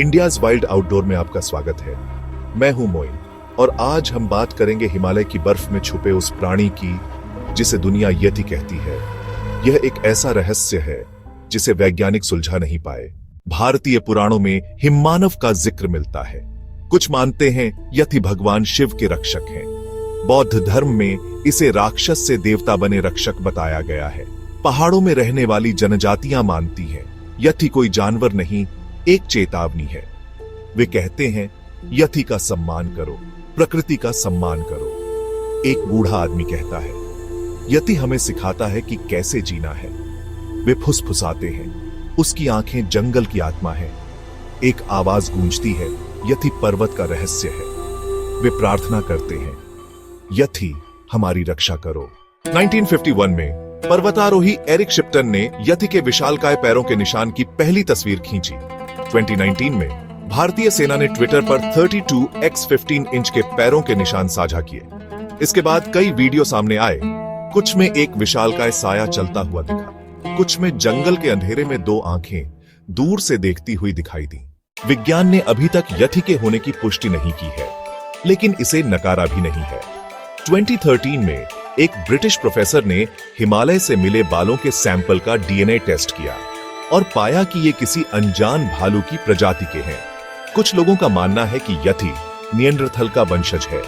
India's wild outdoor में आपका स्वागत है। मैं हूं मोइन और आज हम बात करेंगे हिमालय की बर्फ में छुपे उस प्राणी की जिसे दुनिया यति कहती है। यह एक ऐसा रहस्य है जिसे वैज्ञानिक सुलझा नहीं पाए। भारतीय पुराणों में हिममानव का जिक्र मिलता है। कुछ मानते हैं यति भगवान शिव के रक्षक हैं। बौद्ध धर्म में इसे राक्षस से देवता बने रक्षक बताया गया है। पहाड़ों में रहने वाली जनजातियां मानती हैं यति कोई जानवर नहीं, एक चेतावनी है। वे कहते हैं यति का सम्मान करो, प्रकृति का सम्मान करो। एक बूढ़ा आदमी कहता है यति हमें सिखाता है कि कैसे जीना है। वे फुसफुसाते हैं, उसकी आंखें जंगल की आत्मा है। एक आवाज गूंजती है, यति पर्वत का रहस्य है। वे प्रार्थना करते हैं यति हमारी रक्षा करो। 1951 में पर्वतारोही एरिक शिप्टन ने यति के विशालकाय पैरों के निशान की पहली तस्वीर खींची। 2019 में भारतीय सेना ने ट्विटर पर 32x15 इंच के पैरों के निशान साझा किए। इसके बाद कई वीडियो सामने आए। कुछ में एक विशालकाय साया चलता हुआ दिखा, कुछ में जंगल के अंधेरे में दो आंखें दूर से देखती हुई दिखाई दी। विज्ञान ने अभी तक यति के होने की पुष्टि नहीं की है, लेकिन इसे नकारा भी नहीं है। 2013 में एक ब्रिटिश प्रोफेसर ने हिमालय से मिले बालों के सैंपल का डीएनए टेस्ट किया और पाया कि ये किसी अनजान भालू की प्रजाति के हैं। कुछ लोगों का मानना है कि यति निएंडरथल का वंशज है।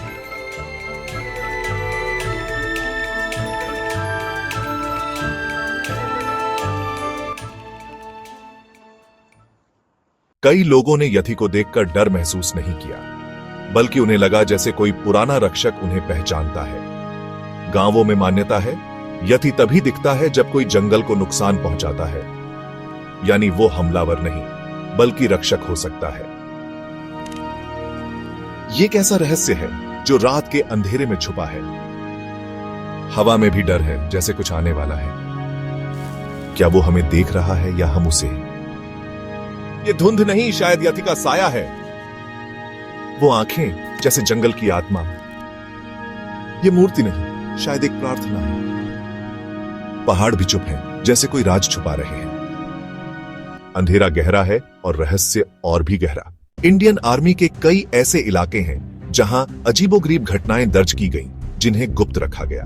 कई लोगों ने यति को देखकर डर महसूस नहीं किया, बल्कि उन्हें लगा जैसे कोई पुराना रक्षक उन्हें पहचानता है। गांवों में मान्यता है यति तभी दिखता है जब कोई जंगल को नुकसान पहुंचाता है, यानी वो हमलावर नहीं बल्कि रक्षक हो सकता है। ये कैसा रहस्य है जो रात के अंधेरे में छुपा है? हवा में भी डर है, जैसे कुछ आने वाला है। क्या वो हमें देख रहा है या हम उसे? ये धुंध नहीं, शायद यति का साया है। वो आंखें जैसे जंगल की आत्मा। ये मूर्ति नहीं, शायद एक प्रार्थना है। पहाड़ भी चुप हैं, जैसे कोई राज छुपा रहे हैं। अंधेरा गहरा है और रहस्य और भी गहरा। इंडियन आर्मी के कई ऐसे इलाके हैं जहां अजीबोगरीब घटनाएं दर्ज की गईं, जिन्हें गुप्त रखा गया।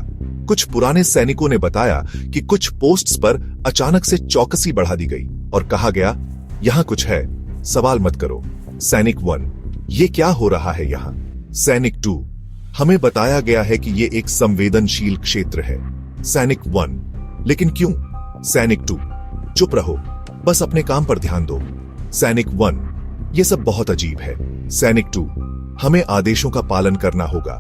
कुछ पुराने सैनिकों ने बताया कि कुछ पोस्ट्स पर अचानक से चौकसी बढ़ा दी गई और कहा गया यहां कुछ है, सवाल मत करो। सैनिक 1, ये क्या हो रहा है यहां? सैनिक 2, हमें बताया गया है कि ये एक संवेदनशील क्षेत्र है। सैनिक 1, लेकिन क्यों? सैनिक 2, चुप रहो, बस अपने काम पर ध्यान दो। सैनिक 1, ये सब बहुत अजीब है। सैनिक 2, हमें आदेशों का पालन करना होगा।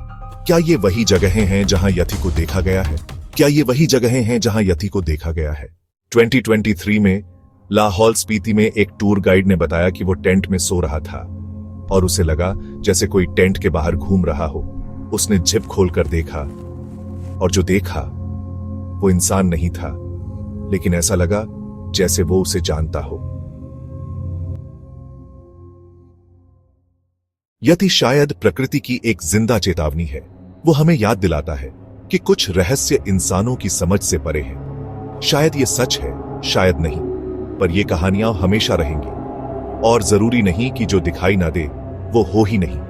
क्या ये वही जगहें हैं जहां यति को देखा गया है? क्या ये वही जगहें हैं जहां यति को देखा गया है? 2023 में लाहौल स्पीति में एक टूर गाइड ने बताया कि वो टेंट में सो रहा था और उसे लगा जैसे कोई टेंट के बाहर घूम रहा हो। उसने जिप खोलकर देखा और जो देखा वो इंसान नहीं था, लेकिन ऐसा लगा जैसे वो उसे जानता हो। यति शायद प्रकृति की एक जिंदा चेतावनी है। वो हमें याद दिलाता है कि कुछ रहस्य इंसानों की समझ से परे हैं। शायद ये सच है, शायद नहीं, पर ये कहानियां हमेशा रहेंगी। और जरूरी नहीं कि जो दिखाई ना दे वो हो ही नहीं।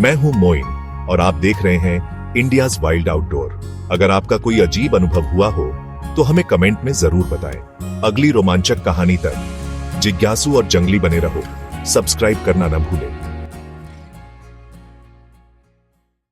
मैं हूं मोइन और आप देख रहे हैं इंडियाज वाइल्ड आउटडोर। अगर आपका कोई अजीब अनुभव हुआ हो तो हमें कमेंट में जरूर बताएं। अगली रोमांचक कहानी तक जिज्ञासु और जंगली बने रहो। सब्सक्राइब करना न भूलें।